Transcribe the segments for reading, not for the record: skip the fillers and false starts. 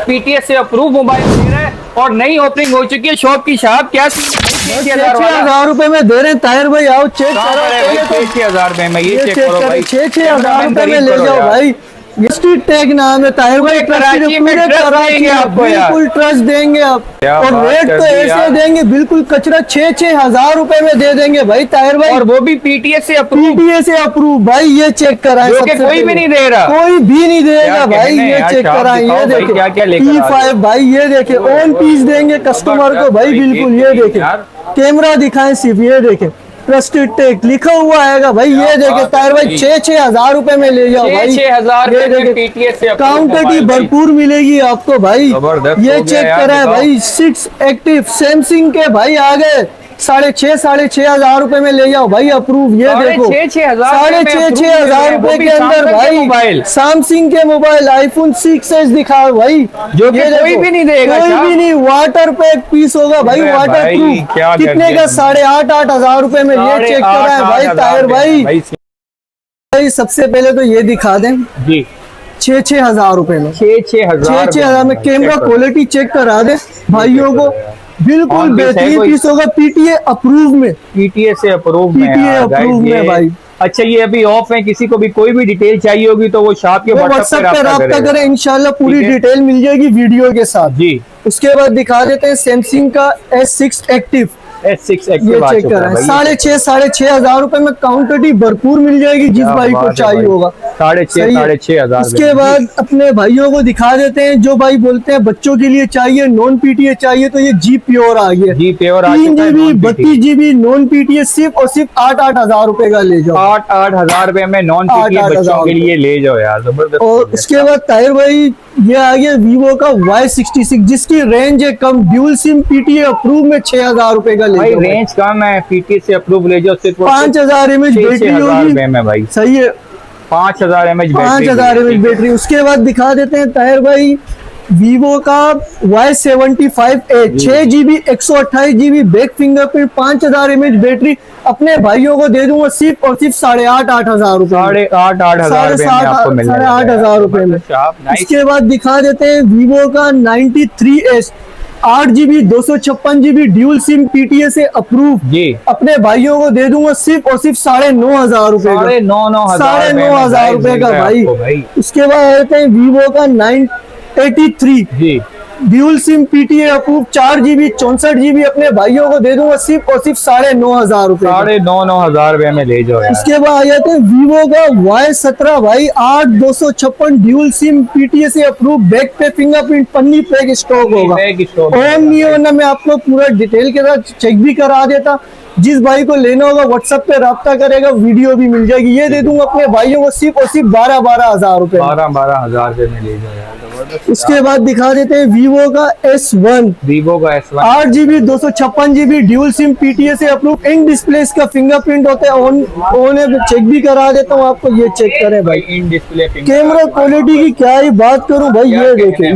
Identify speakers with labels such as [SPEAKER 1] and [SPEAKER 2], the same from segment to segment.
[SPEAKER 1] PTS से approve mobile दे रहा है और नई ओपनिंग हो चुकी है शॉप की। शॉप क्या
[SPEAKER 2] 6,000 रुपए में दे रहे हैं ताहिर भाई, आओ चेक करो।
[SPEAKER 1] 6,000 रुपए में ये चेक करो भाई,
[SPEAKER 2] 6,000 रुपए में ले जाओ भाई। स्ट्रीट टैग नाम है ताहिर भाई,
[SPEAKER 1] कराची में
[SPEAKER 2] बिल्कुल ट्रस्ट देंगे आप, और रेट तो ऐसे देंगे बिल्कुल कचरा। 6,000 रुपए में दे देंगे भाई ताहिर भाई,
[SPEAKER 1] और वो भी पीटीएस से अप्रूव।
[SPEAKER 2] पीटीएस से अप्रूव भाई, ये चेक कराएं।
[SPEAKER 1] कोई भी नहीं दे रहा,
[SPEAKER 2] कोई भी नहीं देगा भाई, ये चेक कराएं। ये देखिए T5 भाई, ये देखिए ऑन पीस देंगे कस्टमर को भाई, बिल्कुल। ये देखिए कैमरा दिखाएं सिर्फ, ये देखिए ट्रस्टेड टेक लिखा हुआ आएगा भाई। ये देखे ताहिर भाई 6,000 रुपए में ले जाओ भाई।
[SPEAKER 1] 6,000 पीटीएस से
[SPEAKER 2] काउंटर भरपूर मिलेगी आपको भाई। ये चेक करा है भाई, 6 एक्टिव सैमसंग के भाई आ गए 6,500 रुपए में ले जाओ भाई अप्रूव। ये देखो 6,500 रुपए के अंदर भाई सैमसंग के मोबाइल आईफोन 6s दिखाओ भाई,
[SPEAKER 1] जो कि कोई भी नहीं देगा,
[SPEAKER 2] कोई भी नहीं। वाटर पैक पीस होगा भाई, वाटर प्रूफ। कितने का? 8,500 रुपए में। ये चेक करा है भाई ताहिर भाई। सबसे पहले तो ये दिखा दें
[SPEAKER 1] जी,
[SPEAKER 2] 6,000 रुपए में। 6,000 में कैमरा क्वालिटी चेक करा दे भाइयों को, बिल्कुल बेहतरीन पीस होगा। पीटीए अप्रूव में,
[SPEAKER 1] पीटीए से अप्रूव
[SPEAKER 2] में भाई।
[SPEAKER 1] अच्छा ये अभी ऑफ है, किसी को भी कोई भी डिटेल चाहिए होगी तो वो शॉप के
[SPEAKER 2] व्हाट्सएप पे रब्ता करें, इंशाल्लाह पूरी डिटेल मिल जाएगी वीडियो के साथ जी। उसके बाद दिखा देते हैं सैमसंग का S6 एक्टिव।
[SPEAKER 1] S6
[SPEAKER 2] ये चेक करें 6,500 रुपए में काउंटर टी भरपूर मिल जाएगी, जिस भाई को चाहिए होगा।
[SPEAKER 1] 6,500।
[SPEAKER 2] उसके बाद अपने भाइयों को दिखा देते हैं जो भाई बोलते हैं बच्चों के लिए चाहिए, नॉन पीटीए चाहिए, तो ये जी प्योर आ गया।
[SPEAKER 1] जी pure
[SPEAKER 2] 3 GB 32 GB non PTA सिर्फ और सिर्फ 8,000 रुपए का ले जाओ।
[SPEAKER 1] 8,000 रुपए में नॉन पीटीए बच्चों के लिए ले जाओ यार, जबरदस्त।
[SPEAKER 2] और उसके बाद ताहिर भाई ये आ गया वीवो का Y66, जिसकी रेंज है कम, ड्यूल सिम पीटीए अप्रूव में 6,000 रुपए का ले
[SPEAKER 1] भाई। रेंज कम है, पीटीए से अप्रूव ले जाओ सिर्फ
[SPEAKER 2] 5,000 mAh बैटरी होगी
[SPEAKER 1] में भाई।
[SPEAKER 2] सही है,
[SPEAKER 1] 5,000 mAh
[SPEAKER 2] बैटरी। उसके बाद दिखा देते हैं ताहिर भाई वीवो का Y75A 6 GB 128 GB back fingerprint, 5,000 mAh battery. अपने भाइयों को दे दूंगा सिर्फ और सिर्फ 8,500 रुपए, 8,500 रुपए में। इसके बाद दिखा देते हैं वीवो का 93S 8 GB 256 GB dual SIM PTA से अप्रूव जी। अपने भाइयों को दे दूंगा सिर्फ और सिर्फ 9,500 रुपए, 9,500 रुपए का भाई। उसके बाद आते हैं वीवो का 983 जी dual SIM PTA approve 4 GB 64 GB। अपने भाइयों को दे दूंगा सिर्फ और सिर्फ 9,500 रुपए,
[SPEAKER 1] 9,500 रुपए में ले जाओ।
[SPEAKER 2] इसके बाद आ जाते हैं वीवो का Y17 भाई 8/256 ड्यूल सिम पीटीए से अप्रूव, बैक पे फिंगरप्रिंट, पन्नी पैक स्टॉक होगा। ऑन नहीं होना मैं आपको पूरा डिटेल के साथ चेक भी करा देता। जिस भाई को लेना होगा व्हाट्सएप पे रब्ता करेगा, वीडियो भी मिल जाएगी। ये दे दूंगा अपने भाइयों को सिर्फ और सिर्फ 12,000 रुपए,
[SPEAKER 1] 12,000 रुपए में ले जाओ।
[SPEAKER 2] उसके बाद दिखा देते हैं वीवो का S1 8 GB 256 GB dual SIM PTA से अप्रूव, इन डिस्प्ले का फिंगरप्रिंट होता है। ऑन चेक भी करा देता हूँ आपको, ये चेक करें भाई।
[SPEAKER 1] इन डिस्प्ले
[SPEAKER 2] कैमरा क्वालिटी की क्या ही बात करूं भाई, ये देखे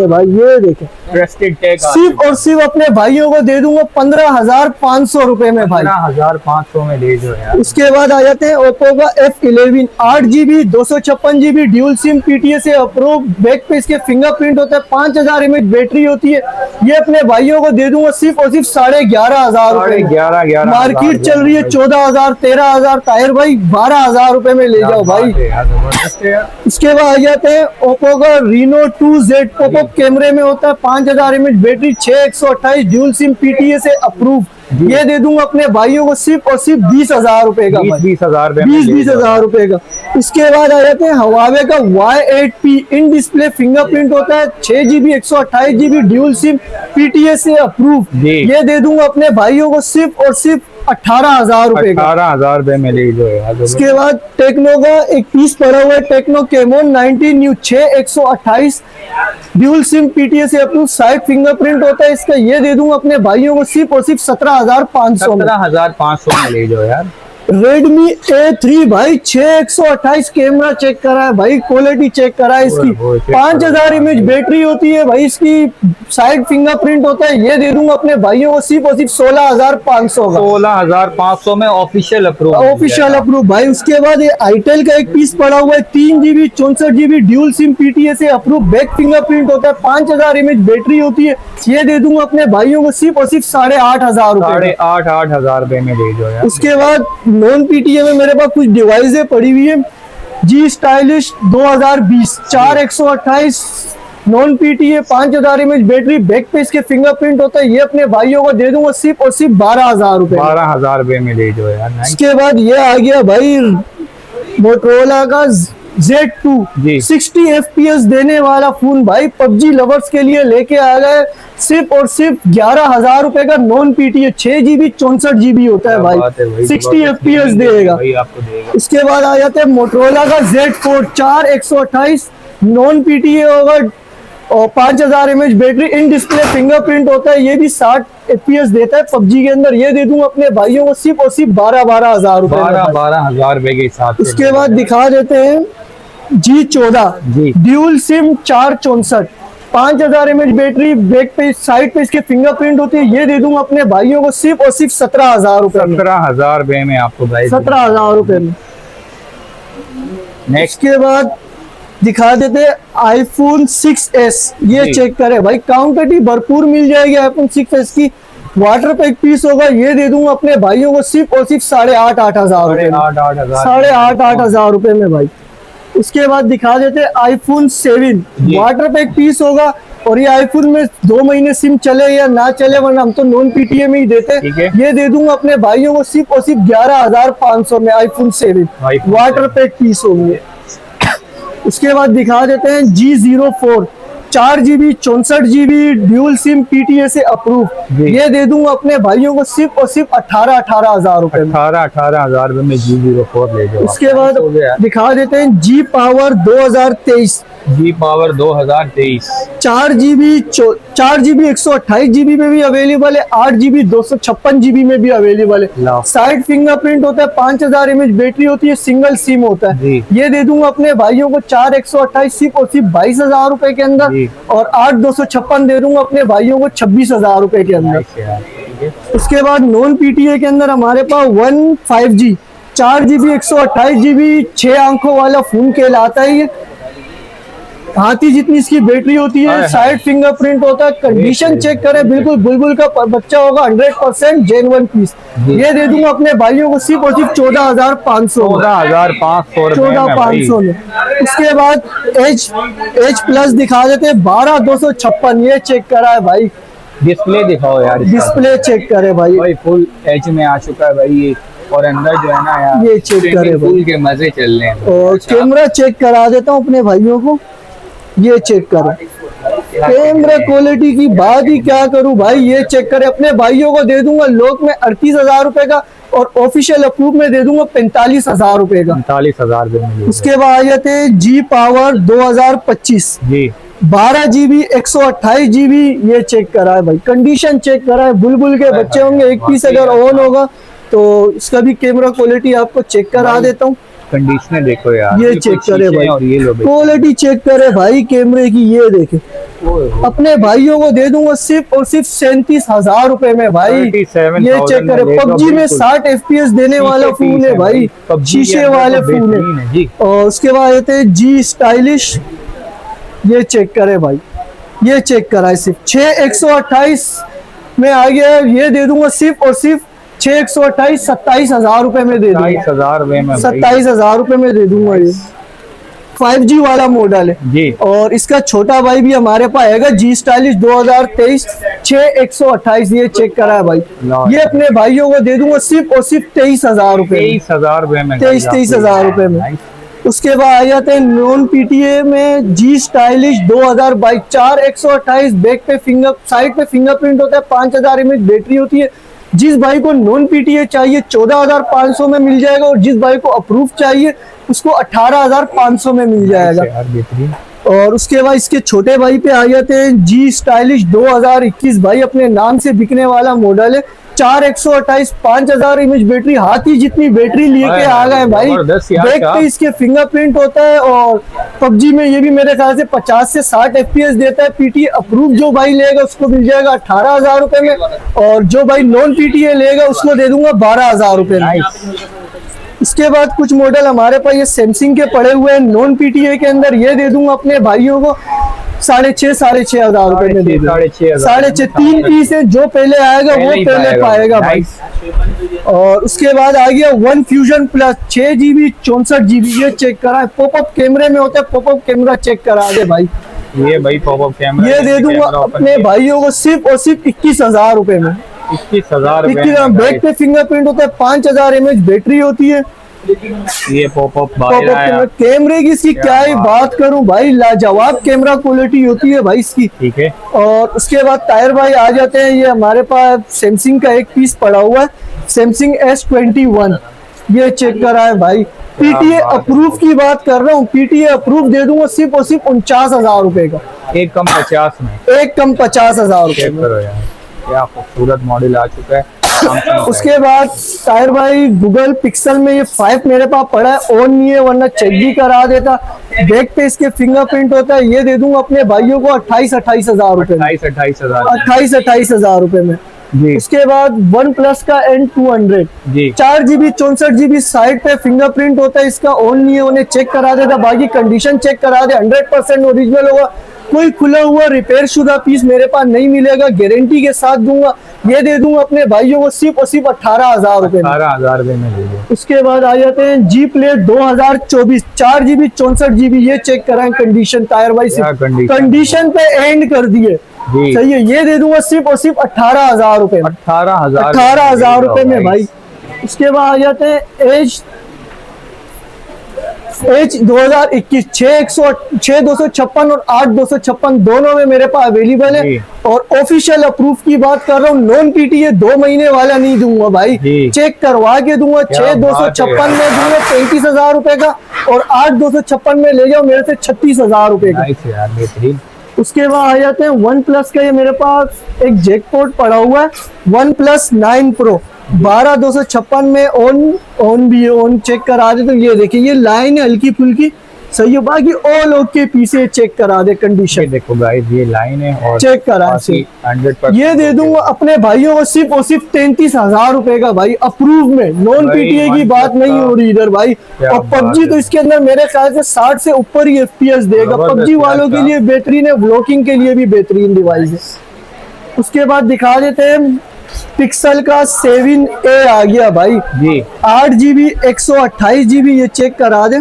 [SPEAKER 2] भाई, ये देखे
[SPEAKER 1] ट्रस्टेड टेक।
[SPEAKER 2] सिर्फ और सिर्फ अपने भाइयों को दे दूंगा 15,500 रुपए में भाई,
[SPEAKER 1] 15,500 में ले जाओ यार।
[SPEAKER 2] उसके बाद आ जाते हैं ओप्पो का F11 8 GB 256 GB dual SIM PTA से अप्रूव, बैक पे इसके फिंगरप्रिंट होता है, 5,000 mAh बैटरी होती है। ये अपने भाइयों को दे दूंगा सिर्फ और सिर्फ 11,500 रुपए।
[SPEAKER 1] 11,500
[SPEAKER 2] मार्केट चल रही है 14,000 13,000, ताहिर भाई 12,000 रुपए में ले जाओ भाई। इसके बाद आ जाते हैं ओप्पो का Reno 2Z पॉपअप कैमरे में होता है, 5,000 mAh battery, 6/128 dual SIM PTA से अप्रूव। ये दे दूंगा अपने भाइयों को सिर्फ और सिर्फ 20,000 रुपए का, 20,000 रुपए का। इसके बाद आ जाते हैं Huawei का Y8P इन डिस्प्ले फिंगरप्रिंट होता है, 6 GB 128 GB dual SIM PTA से अप्रूव। ये दे दूंगा अपने भाइयों को सिर्फ और सिर्फ 18,000 रुपए का,
[SPEAKER 1] 18,000 रुपए में ले जाओ।
[SPEAKER 2] इसके बाद टेक्नो का एक पीस पड़ा हुआ है, techno Camon 90 new 6/128 dual SIM PTA से अप्रूव, साइड फिंगरप्रिंट होता है इसका। ये दे दूंगा अपने भाइयों को सिर्फ और सिर्फ 17,500
[SPEAKER 1] में ले जाओ यार।
[SPEAKER 2] Redmi A3 भाई 6128 कैमरा चेक करा है भाई, क्वालिटी चेक करा है इसकी। 5000 mAh बैटरी होती है भाई, इसकी साइड फिंगरप्रिंट होता है। ये दे दूंगा अपने भाइयों को सिर्फ और सिर्फ 16500 का।
[SPEAKER 1] 16500 में ऑफिशियल अप्रूव।
[SPEAKER 2] ऑफिशियल अप्रूव भाई। उसके बाद ये आईटेल का एक पीस पड़ा हुआ है 3GB 64GB dual SIM PTA से अप्रूव, बैक फिंगरप्रिंट होता है, 5000 mAh बैटरी होती है। ये दे दूंगा अपने भाइयों को सिर्फ और सिर्फ 8500 रुपए।
[SPEAKER 1] 8,500 रुपए में दे दो यार।
[SPEAKER 2] उसके बाद नॉन PTA में मेरे पास कुछ डिवाइसें पड़ी हुई है। जी stylish 2020 4128 non PTA 5000 mAh battery, back पे इसके फिंगरप्रिंट होता है। ये अपने भाइयों को दे दूंगा सिर्फ और सिर्फ 12000 रुपए।
[SPEAKER 1] 12000 रुपए में दे दो यार।
[SPEAKER 2] इसके बाद ये आ गया भाई मोटरोला का Z2
[SPEAKER 1] जी।
[SPEAKER 2] 60 FPS देने वाला फोन भाई, पबजी लवर्स के लिए लेके आ गए। सिर्फ और सिर्फ 11000 रुपए का नॉन PTA, 6GB 64GB होता है भाई, 60 FPS देगा। इसके बाद आ जाते हैं मोटरोला का Z4 4128 नॉन PTA होगा और 5000 mAh battery, in display fingerprint होता है। ये भी 60 FPS देता है पबजी के अंदर। ये दे दूंगा अपने भाइयों को सिर्फ और सिर्फ 12,000 रुपए।
[SPEAKER 1] 12,000 रुपए के हिसाब से।
[SPEAKER 2] इसके बाद दिखा देते हैं G14 dual SIM 464 5000 mAh battery, back पे साइड पे इसके फिंगरप्रिंट होती है। ये दे दूंगा अपने भाइयों को सिर्फ और सिर्फ 17,000 रुपए।
[SPEAKER 1] 17,000 रुपए में आपको भाई,
[SPEAKER 2] 17,000 रुपए में।
[SPEAKER 1] नेक्स्ट
[SPEAKER 2] के बाद दिखा देते हैं iPhone 6s। ये चेक करें भाई, काउंटिटी भरपूर मिल जाएगी iPhone 6s की। वाटर पैक पीस होगा। ये दे दूंगा अपने भाइयों को सिर्फ और सिर्फ 8,500 रुपए, 8,500 रुपए में भाई। उसके बाद दिखा देते हैं iPhone 7 वाटर पैक पीस होगा। और ये iPhone में 2 महीने सिम चले या ना चले, वरना हम तो नॉन PTA में ही देते हैं। ये दे दूंगा अपने भाइयों को सिर्फ और सिर्फ 11,500 में iPhone 7 वाटर पैक पीस होंगे। उसके बाद दिखा देते हैं G04 4GB 64GB dual SIM PTA से अप्रूव। ये दे दूंगा अपने भाइयों को सिर्फ और सिर्फ 18,000 रुपए में।
[SPEAKER 1] 18,000 रुपए में G04 ले जाओ।
[SPEAKER 2] उसके बाद दिखा देते हैं G Power 2023
[SPEAKER 1] 2023
[SPEAKER 2] 4GB 128GB में भी अवेलेबल है, 8GB 256GB में भी अवेलेबल है। साइड फिंगरप्रिंट होता है, 5000 mAh बैटरी होती है, सिंगल सिम होता है। ये दे दूंगा अपने भाइयों को 4128 सिर्फ और सिर्फ 22,000 रुपए के अंदर। और 8,256 दे दूंगा अपने भाइयों को 26,000 रुपए के अंदर। उसके बाद नॉन PTA के अंदर हमारे पास 15G 4GB 128GB 6 आंखों वाला फोन कहलाता है। ये हाथी जितनी इसकी बैटरी होती है, साइड फिंगरप्रिंट होता है। कंडीशन चेक करें, बिल्कुल बुलबुल का बच्चा होगा, 100% जेन्युइन पीस। ये दे दूंगा अपने भाइयों को सिर्फ और सिर्फ 14,500 में। उसके बाद H प्लस दिखा देते हैं 12,256। ये चेक करा है भाई,
[SPEAKER 1] डिस्प्ले दिखाओ यार।
[SPEAKER 2] डिस्प्ले चेक करे भाई,
[SPEAKER 1] फुल एच में आ चुका है भाई ये। और अंदर जो है ना यार,
[SPEAKER 2] ये चेक करे भाई
[SPEAKER 1] के मजे चल रहे हैं।
[SPEAKER 2] और कैमरा चेक करा देता हूँ अपने भाइयों को। ये चेक करो, कैमरा क्वालिटी की बात ही क्या करूं भाई। ये चेक करे, अपने भाइयों को दे दूंगा लोक में 38,000 रुपए का और ऑफिशियल अप्रूव में दे दूंगा 45,000 रुपए का।
[SPEAKER 1] 45,000 रुपए।
[SPEAKER 2] उसके बाद आ जाते हैं G Power 2025 12GB 128GB। ये चेक करा है भाई, कंडीशन चेक करा है। बुलबुल के बच्चे होंगे, एक पीस अगर ऑन होगा तो इसका भी कैमरा क्वालिटी आपको चेक करा देता हूँ।
[SPEAKER 1] कंडीशनर देखो यार,
[SPEAKER 2] ये चेक करे भाई,
[SPEAKER 1] और ये लो
[SPEAKER 2] क्वालिटी चेक करे भाई कैमरे की। ये देखे, अपने भाइयों को दे दूंगा सिर्फ और सिर्फ 37,000 रुपए में भाई। ये चेक करे, पबजी में 60 FPS देने वाला फोन है भाई, शीशे वाले फोन है। और उसके बाद आते हैं G स्टाइलिश। ये चेक करे भाई, ये चेक करा है, सिर्फ 6128 में आ गया। ये दे दूंगा सिर्फ और सिर्फ 6128 27,000 रुपए में दे दूंगा। 27,000 रुपए में दे दूंगा। ये 5G वाला मॉडल है जी। और इसका छोटा भाई भी हमारे पास आएगा G स्टाइलिश 2023 6128। ये चेक करा है भाई, ये अपने भाइयों को दे दूंगा सिर्फ और सिर्फ 23,000 रुपए। 23,000 रुपए में। उसके बाद आ जाते हैं नॉन PTA में G स्टाइलिश 2022 4128 बैक पे साइड पे फिंगरप्रिंट होता है, 5000 mAh बैटरी होती है। जिस भाई को नॉन PTA चाहिए 14,500 में मिल जाएगा और जिस भाई को अप्रूव चाहिए उसको 18,500 में मिल जाएगा। और उसके बाद इसके छोटे भाई पे आ जाते हैं जी स्टाइलिश 2021 भाई, अपने नाम से बिकने वाला मॉडल है। 4128 5000 इमेज बैटरी, हाथी जितनी बैटरी लेके आ गए भाई।
[SPEAKER 1] जबरदस्त यार,
[SPEAKER 2] बैक पे इसके फिंगरप्रिंट होता है और पबजी में ये भी मेरे ख्याल से 50 से 60 FPS देता है। पीटी अप्रूव जो भाई लेगा उसको मिल जाएगा 18,000 रुपए में, और जो भाई नॉन PTA लेगा उसको दे दूंगा 12,000 रुपए में। इसके बाद कुछ मॉडल हमारे पास ये सैमसंग के पड़े हुए हैं नॉन PTA के अंदर, ये दे दूंगा अपने भाइयों को 6,500 रुपए में दे दूंगा। 6,500 3 पीस है, जो पहले आएगा वो पहले पाएगा भाई। और उसके बाद आ गया one fusion plus 6GB 64GB, ये चेक करा, पॉपअप कैमरे में होता है, पॉपअप कैमरा चेक करा दे भाई।
[SPEAKER 1] ये भाई पॉपअप कैमरा,
[SPEAKER 2] ये दे दूंगा अपने भाइयों को सिर्फ और सिर्फ 21,000 रुपए में।
[SPEAKER 1] 21,000
[SPEAKER 2] बैक पे फिंगरप्रिंट होता है, 5000 mAh बैटरी होती है।
[SPEAKER 1] ये पॉपअप
[SPEAKER 2] कैमरे की इसकी क्या ही बात करूं भाई, लाजवाब कैमरा क्वालिटी होती है भाई इसकी।
[SPEAKER 1] ठीक है।
[SPEAKER 2] और उसके बाद टायर भाई आ जाते हैं, ये हमारे पास सैमसंग का एक पीस पड़ा हुआ है, सैमसंग S21, ये चेक करा है भाई। PTA अप्रूव की बात कर रहा हूँ, PTA अप्रूव दे दूंगा सिर्फ और सिर्फ 49,000 रुपए का।
[SPEAKER 1] एक कम 50 में,
[SPEAKER 2] एक कम 50,000 रुपए में।
[SPEAKER 1] करो यार, क्या खूबसूरत मॉडल आ चुका है।
[SPEAKER 2] उसके बाद टायर भाई गूगल पिक्सल में ये 5 मेरे पास पड़ा है, ऑन नहीं है वरना चेक भी करा देता। बैक पे इसके फिंगरप्रिंट होता है, ये दे दूंगा अपने भाइयों को 28,000 रुपए में। 28,000 रुपए में जी। उसके बाद वन प्लस का N200 जी, 4GB 64GB, साइड पे फिंगरप्रिंट होता है इसका, ऑन नहीं है उन्हें चेक करा देता, बाकी कंडीशन चेक करा दे, 100% ओरिजिनल होगा, कोई खुला हुआ रिपेयर शुदा पीस मेरे पास नहीं मिलेगा, गारंटी के साथ दूंगा। ये दे दूंगा अपने भाइयों को सिर्फ और सिर्फ 18,000 रुपए में।
[SPEAKER 1] 18,000 रुपए में। उसके
[SPEAKER 2] उसके बाद आ जाते हैं जी प्लेट 2024 4GB 64GB, ये चेक कराएं कंडीशन टायर भाई से, कंडीशन पे एंड कर दिए, सही है। ये दे दूंगा सिर्फ और सिर्फ 18,000 रुपए में। 18,000 रुपए में भाई। उसके बाद आ जाते हैं एज 2021 6,256 और 8,256 दोनों में मेरे पास अवेलेबल है। और ऑफिशियल अप्रूव की बात कर रहा हूँ, नॉन PTA 2 महीने वाला नहीं दूंगा भाई, चेक करवा के दूंगा। 6,256 में दूंगा 35,000 रुपए का, और 8,256 में ले जाओ मेरे से 36,000 रुपए का। उसके बाद आ जाते हैं वन प्लस का, ये मेरे पास एक जैकपॉट पड़ा हुआ है, वन प्लस 9 प्रो 12,256 में ऑन भी है, ऑन चेक करा दे। तो ये देखिए ये लाइन है हल्की फुल्की, सही है, बाकी ऑल ओके पीछे चेक करा दे कंडीशन।
[SPEAKER 1] देखो गाइस ये लाइन है और
[SPEAKER 2] चेक करा 100%। ये दे दूंगा अपने भाइयों को सिर्फ और सिर्फ 33,000 रुपए का भाई, अप्रूव में, नॉन PTA की बात नहीं हो रही इधर भाई। और पबजी तो इसके अंदर मेरे ख्याल से 60 से ऊपर ही FPS देगा, पबजी वालों के लिए बेहतरीन है, ब्लॉकिंग के लिए भी बेहतरीन डिवाइस है। उसके बाद दिखा देते हैं पिक्सल का 7A आ गया भाई जी, 8GB 128GB, ये चेक करा दे।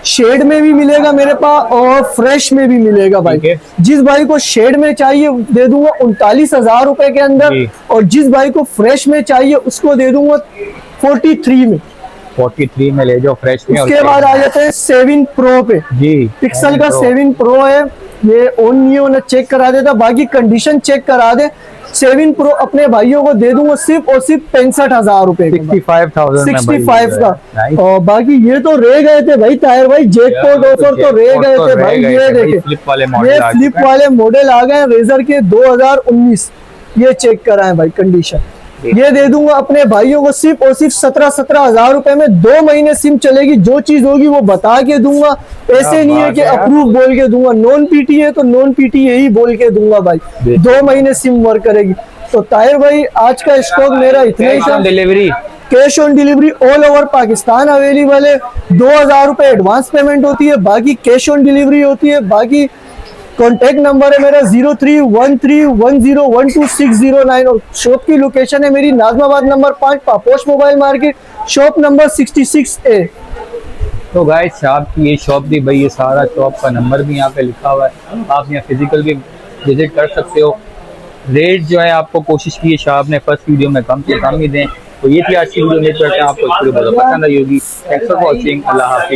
[SPEAKER 2] शेड में भी मिलेगा मेरे पास और फ्रेश में भी मिलेगा भाई। जिस भाई को शेड में चाहिए दे दूंगा 39,000 रुपए के अंदर, और जिस भाई को फ्रेश में चाहिए उसको दे दूंगा 43 में।
[SPEAKER 1] 43 में ले जाओ फ्रेश में।
[SPEAKER 2] उसके बाद आ जाते हैं 7 प्रो पे जी, पिक्सल का 7 प्रो है, ये ऑन नहीं होना चेक करा देता, बाकी कंडीशन चेक करा दे। 7 प्रो अपने भाइयों को दे दूंगा सिर्फ और सिर्फ 65,000 रुपए का, 65 का। और बाकी ये तो रह गए थे भाई टायर भाई, जैकपॉट ऑफर तो रह गए थे भाई। ये देखे ये फ्लिप वाले मॉडल आ गए रेजर के 2019, ये चेक कराएं भाई कंडीशन। ये दे दूंगा अपने भाइयों को सिर्फ और सिर्फ 17,000 रुपए में, 2 महीने सिम चलेगी, जो चीज होगी वो बता के दूंगा, ऐसे नहीं है कि अप्रूव बोल के दूंगा। नॉन PTA तो नॉन PTA ही बोल के दूंगा भाई, 2 महीने सिम वर्क करेगी। तो ताहिर भाई आज का स्टॉक मेरा इतना ही था। Delivery cash on delivery all over Pakistan available है, 2,000 रुपए एडवांस पेमेंट होती है, बाकी कैश ऑन डिलीवरी होती है। बाकी कॉन्टेक्ट नंबर है मेरा 0313101269, और शॉप की लोकेशन है मेरी Najmabad number 5 Paposh mobile market, shop number 66A।
[SPEAKER 1] तो गाइस आपकी ये शॉप भी भाई, ये सारा शॉप का नंबर भी यहाँ पे लिखा हुआ है, आप यहाँ फिजिकल भी विजिट कर सकते हो। रेट जो है आपको कोशिश की है शाह ने फर्स्ट वीडियो में कम से कम ही दें। तो ये थी आज की वीडियो, आपको पसंद आई होगी। थैंक्स फॉर वॉचिंग, अल्लाह हाफिज़।